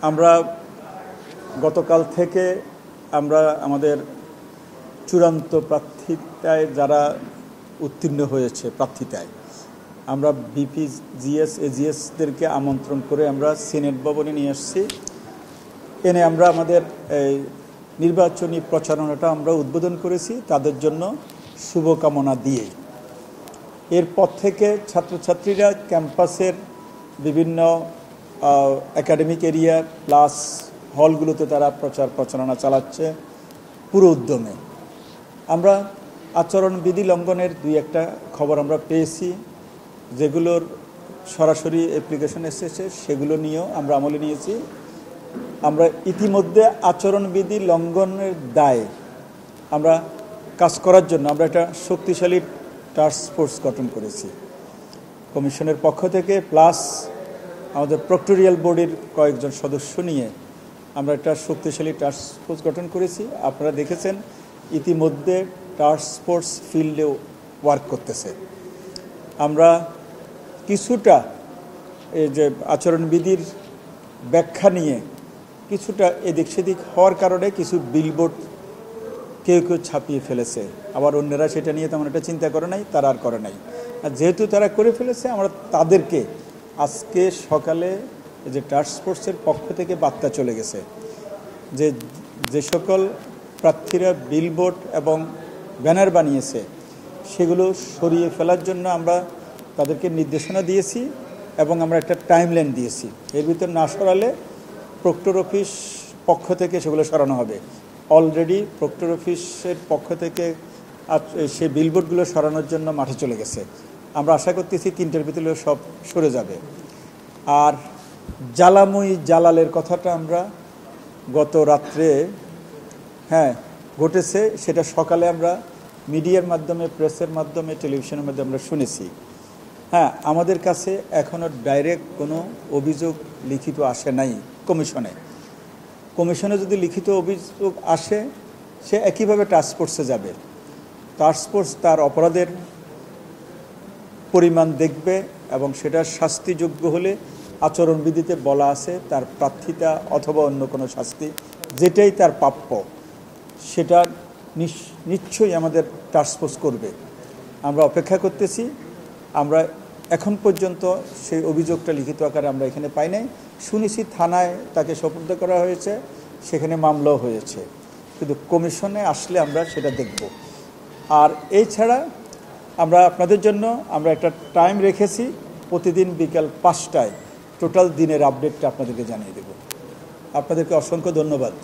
আমরা গতকাল থেকে আমরা আমাদের চূড়ান্ত প্রার্থিতায় যারা উত্তীর্ণ হয়েছে প্রার্থিতায় আমরা বিপি জিএস এজিএসদেরকে আমন্ত্রণ করে আমরা সিনেট ভবনে নিয়ে আসছি। এনে আমরা আমাদের এই নির্বাচনী প্রচারণাটা আমরা উদ্বোধন করেছি তাদের জন্য শুভকামনা দিয়ে। এরপর থেকে ছাত্রছাত্রীরা ক্যাম্পাসের বিভিন্ন একাডেমিক এরিয়া প্লাস হলগুলোতে তারা প্রচারণা চালাচ্ছে পুরো উদ্যমে। আমরা আচরণবিধি লঙ্ঘনের দুই একটা খবর আমরা পেয়েছি, যেগুলোর সরাসরি অ্যাপ্লিকেশন এসেছে, সেগুলো নিয়েও আমরা আমলে নিয়েছি। আমরা ইতিমধ্যে আচরণবিধি লঙ্ঘনের দায়ে আমরা কাজ করার জন্য আমরা একটা শক্তিশালী টাস্ক ফোর্স গঠন করেছি কমিশনের পক্ষ থেকে, প্লাস আমাদের প্রক্টোরিয়াল বোর্ডের কয়েকজন সদস্য নিয়ে আমরা একটা শক্তিশালী টাস্ক ফোর্স গঠন করেছি। আপনারা দেখেছেন ইতিমধ্যে টাস্ক ফোর্স ফিল্ডেও ওয়ার্ক করতেছে। আমরা কিছুটা এই যে আচরণবিধির ব্যাখ্যা নিয়ে কিছুটা এদিক সেদিক হওয়ার কারণে কিছু বিলবোর্ড কেউ ছাপিয়ে ফেলেছে, আবার অন্যরা সেটা নিয়ে তেমন একটা চিন্তা করে নাই, তারা আর করে নাই। আর যেহেতু তারা করে ফেলেছে, আমরা তাদেরকে আজকে সকালে যে টাস্ক ফোর্সের পক্ষ থেকে বার্তা চলে গেছে যে যে সকল প্রার্থীরা বিলবোর্ড এবং ব্যানার বানিয়েছে সেগুলো সরিয়ে ফেলার জন্য আমরা তাদেরকে নির্দেশনা দিয়েছি এবং আমরা একটা টাইমলাইন দিয়েছি। এর ভিতর না সরালে প্রক্টর অফিস পক্ষ থেকে সেগুলো সরানো হবে। অলরেডি প্রক্টর অফিসের পক্ষ থেকে সেই বিলবোর্ডগুলো সরানোর জন্য মাঠে চলে গেছে। আমরা আশা করতেছি 3টার ভিতরে সব সরে যাবে। আর জ্বালাময়ী জালালের কথাটা আমরা গত রাত্রে ঘটেছে, সেটা সকালে আমরা মিডিয়ার মাধ্যমে, প্রেসের মাধ্যমে, টেলিভিশনের মাধ্যমে আমরা শুনেছি। আমাদের কাছে এখনও ডাইরেক্ট কোনো অভিযোগ লিখিত আসে নাই কমিশনে। কমিশনে যদি লিখিত অভিযোগ আসে, সে একইভাবে টাস্ক ফোর্সে যাবে। টাস্ক ফোর্স তার অপরাধের পরিমাণ দেখবে এবং সেটা শাস্তিযোগ্য হলে আচরণবিধিতে বলা আছে তার প্রার্থিতা অথবা অন্য কোনো শাস্তি, যেটাই তার প্রাপ্য সেটা নিশ্চয়ই আমাদের টাস্ক ফোর্স করবে। আমরা অপেক্ষা করতেছি। আমরা এখন পর্যন্ত সেই অভিযোগটা লিখিত আকারে আমরা এখানে পাই নাই। শুনেছি থানায় তাকে সোপর্দ করা হয়েছে, সেখানে মামলাও হয়েছে, কিন্তু কমিশনে আসলে আমরা সেটা দেখব। আর এছাড়া আমরা আপনাদের জন্য আমরা একটা টাইম রেখেছি, প্রতিদিন বিকাল 5টায় টোটাল দিনের আপডেটটা আপনাদেরকে জানিয়ে দেব। আপনাদেরকে অসংখ্য ধন্যবাদ।